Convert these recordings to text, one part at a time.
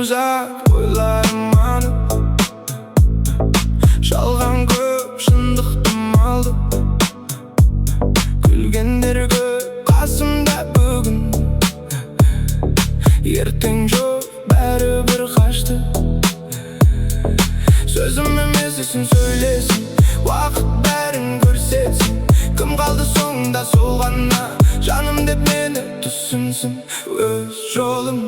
uzak oylarım anıp Жалған көп шындықтым алды Күлгендер көп қасымда бүгін Ертең жоқ бәрібір қашты Сөзім емес ісін сөйлесін Уақыт бәрін көрсетсін Кім қалды соңында сол ғана Жаным деп мені түсінсін Өз жолым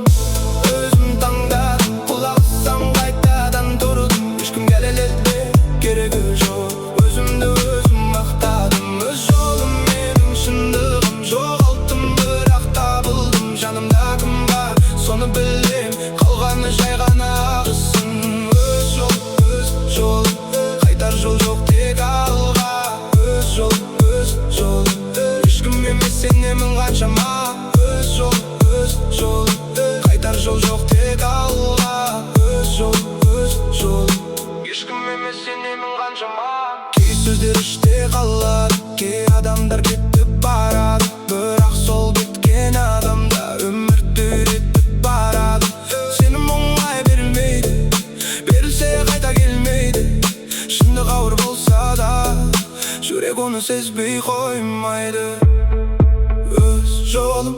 өзім таңдадым Құлақ ассам қайтадан тұрдым Ешкім дәлелдеуге керегі жоқ Өзімді өзім мақтадым Өз жолым менің шындығым Жоғалттым бірақ табылдым Жанымда кім бар соны білем Қалғаны жай ғана ағысын Өз жолым қайтар жол жоқ тек алға Өз жолым ешкім емес сенемін қаншама Өз жолым қайтар жол жоқ тек алға Өз жолым ешкім емес сенемін қаншама Кей сөздер іште қалады Кей адамдар кетіп барады Бірақ сол кеткен адамда өмірді үйретіп барады Сенім оңай берілмейді Берілсе қайта келмейді Шындық ауыр болса да Жүрек оны сезбей қоймайды Өз жолым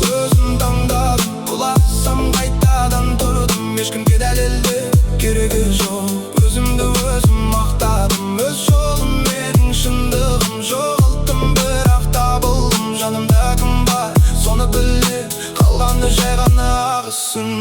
өзім таңдадым Құлақ ассам қайтадан тұрдым Ешкімге дәлелдеуге керегі жоқ Өзімді өзім мақтадым Өз жолым менің шындығым Жоғалттым бірақ табылдым Жанымда кім бар соны білем Қалғаны жай ғана ағысын